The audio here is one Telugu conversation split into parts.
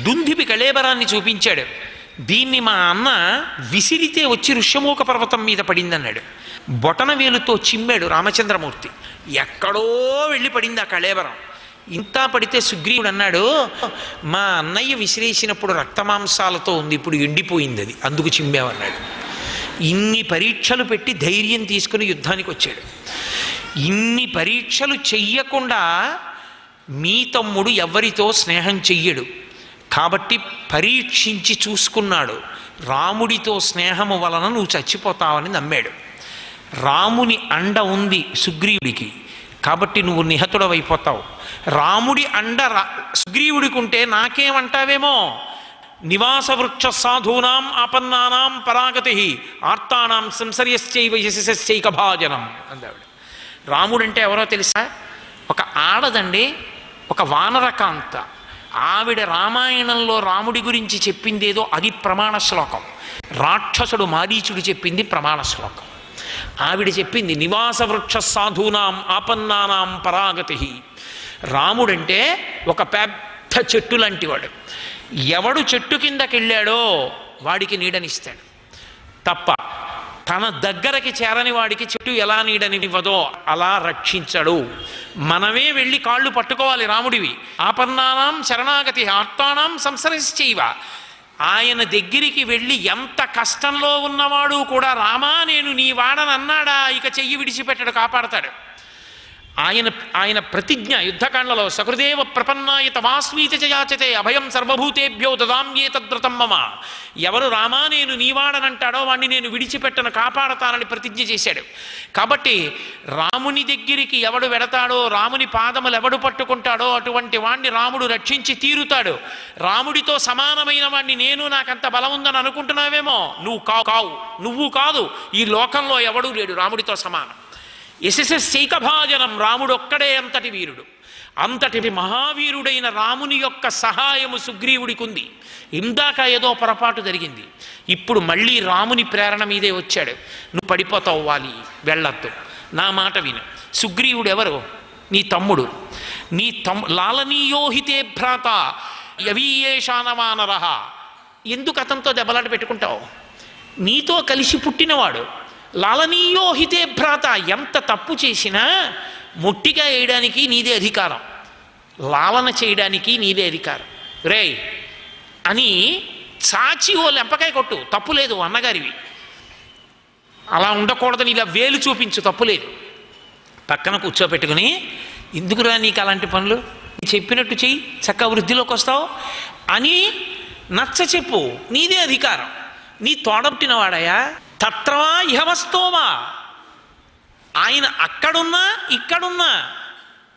దుందిబి కళేబరాన్ని చూపించాడు. దీన్ని మా అన్న విసిరితే వచ్చి ఋష్యమూక పర్వతం మీద పడిందన్నాడు. బొటన వేలుతో చిమ్మాడు రామచంద్రమూర్తి, ఎక్కడో వెళ్ళి పడింది ఆ కళేబరం. ఇంత పడితే సుగ్రీవుడు అన్నాడు, మా అన్నయ్య విసిరేసినప్పుడు రక్తమాంసాలతో ఉంది, ఇప్పుడు ఎండిపోయింది, అది అందుకు చిమ్మావన్నాడు. ఇన్ని పరీక్షలు పెట్టి ధైర్యం తీసుకుని యుద్ధానికి వచ్చాడు. ఇన్ని పరీక్షలు చెయ్యకుండా మీ తమ్ముడు ఎవరితో స్నేహం చెయ్యడు కాబట్టి పరీక్షించి చూసుకున్నాడు. రాముడితో స్నేహము వలన నువ్వు చచ్చిపోతావని నమ్మాడు. రాముని అండ ఉంది సుగ్రీవుడికి కాబట్టి నువ్వు నిహతుడవైపోతావు. రాముడి అండ సుగ్రీవుడికి ఉంటే నాకేమంటావేమో, నివాస వృక్ష సాధూనాం ఆపన్నానాం పరాగతి ఆర్తానాం సంసర్యశ్చైవ యశస్యైక భాజనం అందావిడ. రాముడంటే ఎవరో తెలుసా? ఒక ఆడదండి, ఒక వానరకాంత. ఆవిడ రామాయణంలో రాముడి గురించి చెప్పిందేదో అది ప్రమాణ శ్లోకం. రాక్షసుడు మారీచుడు చెప్పింది ప్రమాణ శ్లోకం. ఆవిడ చెప్పింది నివాస వృక్ష సాధూనాం ఆపన్నానాం పరాగతి. రాముడంటే ఒక పెద్ద చెట్టు లాంటివాడు. ఎవడు చెట్టు కిందకెళ్ళాడో వాడికి నీడనిస్తాడు తప్ప తన దగ్గరకి చేరని వాడికి చెట్టు ఎలా నీడనివ్వదో అలా రక్షించడు. మనమే వెళ్ళి కాళ్ళు పట్టుకోవాలి రాముడివి. ఆపన్నానాం శరణాగతి ఆర్తానాం సంసరిశ్చైవ. ఆయన దగ్గరికి వెళ్ళి ఎంత కష్టంలో ఉన్నవాడు కూడా రామా నేను నీ వాడని అన్నాడా ఇక చెయ్యి విడిచిపెట్టడు, కాపాడతాడు. ఆయన ప్రతిజ్ఞ యుద్ధకాండలో సకృదేవ ప్రపన్నాయ తమాస్మీతి చయాచతే అభయం సర్వభూతేభ్యో దదామ్యేతద్వ్రతం మమ. ఎవరు రామా నేను నీవాడనంటాడో వాణ్ణి నేను విడిచిపెట్టను, కాపాడతానని ప్రతిజ్ఞ చేశాడు. కాబట్టి రాముని దగ్గరికి ఎవడు వెడతాడో, రాముని పాదములు ఎవడు పట్టుకుంటాడో అటువంటి వాణ్ణి రాముడు రక్షించి తీరుతాడు. రాముడితో సమానమైన వాణ్ణి నేను నాకంత బలం ఉందని అనుకుంటున్నావేమో, నువ్వు కాదు, ఈ లోకంలో ఎవడూ లేడు రాముడితో సమానం. యశస్యైకభాజనం. రాముడు ఒక్కడే అంతటి వీరుడు. అంతటి మహావీరుడైన రాముని యొక్క సహాయము సుగ్రీవుడికి ఉంది. ఇందాక ఏదో పొరపాటు జరిగింది, ఇప్పుడు మళ్ళీ రాముని ప్రేరణ మీదే వచ్చాడు. నువ్వు పడిపోతావు వాలి, వెళ్ళొద్దు, నా మాట విను. సుగ్రీవుడు ఎవరు? నీ తమ్ముడు. నీ లాలనీయోహితే భ్రాత యవీయేషానవానరహ. ఎందుకు అతనితో దెబ్బలాట పెట్టుకుంటావు? నీతో కలిసి పుట్టినవాడు. లాలనీయోహితే భ్రాత. ఎంత తప్పు చేసినా మొట్టిగా వేయడానికి నీదే అధికారం, లాలన చేయడానికి నీదే అధికారం. రేయ్ అని చాచి ఓ లెంపకాయ కొట్టు, తప్పులేదు, అన్నగారివి. అలా ఉండకూడదని ఇలా వేలు చూపించు, తప్పులేదు. పక్కన కూర్చోపెట్టుకుని ఎందుకురా నీకు అలాంటి పనులు, చెప్పినట్టు చెయ్యి, చక్కగా వృద్ధిలోకి వస్తావు అని నచ్చ చెప్పు, నీదే అధికారం. నీ తోడబుట్టినవాడయా. తత్రవా ఇహవస్తోమా. ఆయన అక్కడున్నా ఇక్కడున్నా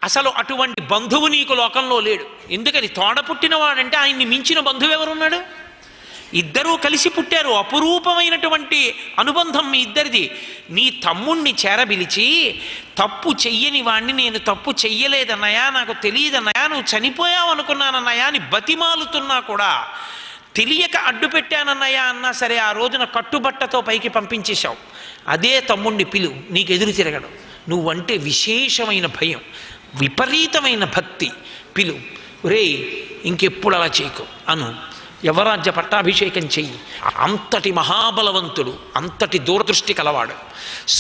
అసలు అటువంటి బంధువు నీకు లోకంలో లేడు. ఎందుకని? తోడ పుట్టినవాడంటే ఆయన్ని మించిన బంధువు ఎవరున్నాడు? ఇద్దరూ కలిసి పుట్టారు, అపురూపమైనటువంటి అనుబంధం మీ ఇద్దరిది. నీ తమ్ముణ్ణి చేరబిలిచి తప్పు చెయ్యని వాణ్ణి నేను తప్పు చెయ్యలేదన్నయా, నాకు తెలియదన్నయా, నువ్వు చనిపోయావు అనుకున్నానన్నయా అని బతిమాలుతున్నా కూడా తెలియక అడ్డు పెట్టానన్నయ్యా అన్నా సరే ఆ రోజున కట్టుబట్టతో పైకి పంపించేశావు. అదే తమ్ముణ్ణి పిలు, నీకు ఎదురు తిరగడం. నువ్వంటే విశేషమైన భయం, విపరీతమైన భక్తి. పిలు, రే ఇంకెప్పుడు అలా చేయకు అను, యవరాజ్య పట్టాభిషేకం చెయ్యి. అంతటి మహాబలవంతుడు, అంతటి దూరదృష్టి కలవాడు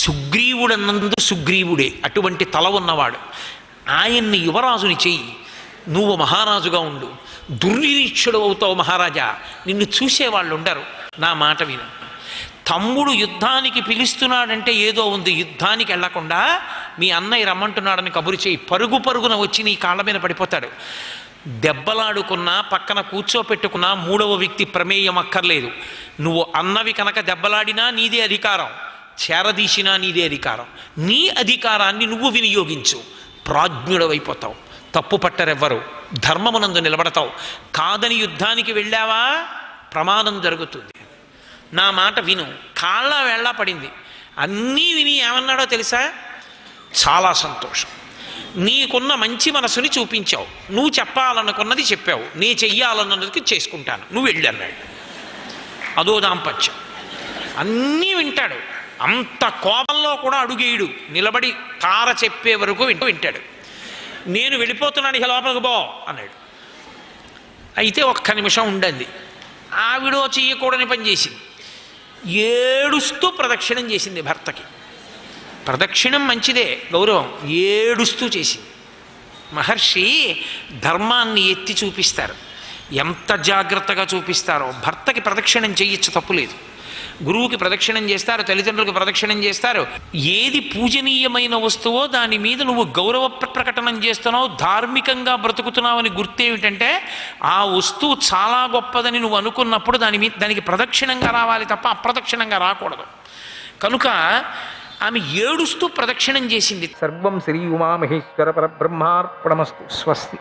సుగ్రీవుడన్నందు సుగ్రీవుడే, అటువంటి తల ఉన్నవాడు. ఆయన్ని యువరాజుని చెయ్యి, నువ్వు మహారాజుగా ఉండు. దుర్నిరీక్షుడు అవుతావు మహారాజా, నిన్ను చూసేవాళ్ళు ఉండరు. నా మాట విను. తమ్ముడు యుద్ధానికి పిలుస్తున్నాడంటే ఏదో ఉంది. యుద్ధానికి వెళ్లకుండా మీ అన్నయ్య రమ్మంటున్నాడని కబురు చేయి. పరుగు పరుగున వచ్చి నీ కాళ్ళ మీద పడిపోతాడు. దెబ్బలాడుకున్నా పక్కన కూర్చోపెట్టుకున్నా మూడవ వ్యక్తి ప్రమేయం అక్కర్లేదు. నువ్వు అన్నవి కనుక దెబ్బలాడినా నీదే అధికారం, చేరదీసినా నీదే అధికారం. నీ అధికారాన్ని నువ్వు వినియోగించు, ప్రాజ్ఞుడవైపోతావు, తప్పు పట్టరెవ్వరు, ధర్మమునందు నిలబడతావు. కాదని యుద్ధానికి వెళ్ళావా ప్రమాదం జరుగుతుంది. నా మాట విను. కాళ్ళ వేళ్ళ పడింది. అన్నీ విని ఏమన్నాడో తెలుసా? చాలా సంతోషం, నీకున్న మంచి మనసుని చూపించావు, నువ్వు చెప్పాలనుకున్నది చెప్పావు, నీ చెయ్యాలన్నది చేసుకుంటాను, నువ్వు వెళ్ళి అన్నాడు. అదో దాంపత్యం. అన్నీ వింటాడు. అంత కోపంలో కూడా అడుగేయుడు, నిలబడి తార చెప్పే వరకు వింటాడు. నేను వెళ్ళిపోతున్నాను, ఇక లోపలికి పో అన్నాడు. అయితే ఒక్క నిమిషం ఉండండి. ఆవిడో చేయకూడని పని చేసింది. ఏడుస్తూ ప్రదక్షిణం చేసింది భర్తకి. ప్రదక్షిణం మంచిదే, గౌరవం. ఏడుస్తూ చేసింది. మహర్షి ధర్మాన్ని ఎత్తి చూపిస్తారు. ఎంత జాగ్రత్తగా చూపిస్తారో. భర్తకి ప్రదక్షిణం చేయొచ్చు, తప్పులేదు. గురువుకి ప్రదక్షిణం చేస్తారు, తల్లిదండ్రులకు ప్రదక్షిణం చేస్తారు. ఏది పూజనీయమైన వస్తువో దాని మీద నువ్వు గౌరవ ప్రకటనం చేస్తున్నావు, ధార్మికంగా బ్రతుకుతున్నావని గుర్తేమిటంటే ఆ వస్తువు చాలా గొప్పదని నువ్వు అనుకున్నప్పుడు దానికి ప్రదక్షిణంగా రావాలి తప్ప అప్రదక్షిణంగా రాకూడదు. కనుక ఆమె ఏడుస్తూ ప్రదక్షిణం చేసింది. సర్వం శ్రీ ఉమామహేశ్వర పరబ్రహ్మార్పణమస్తు. స్వస్తి.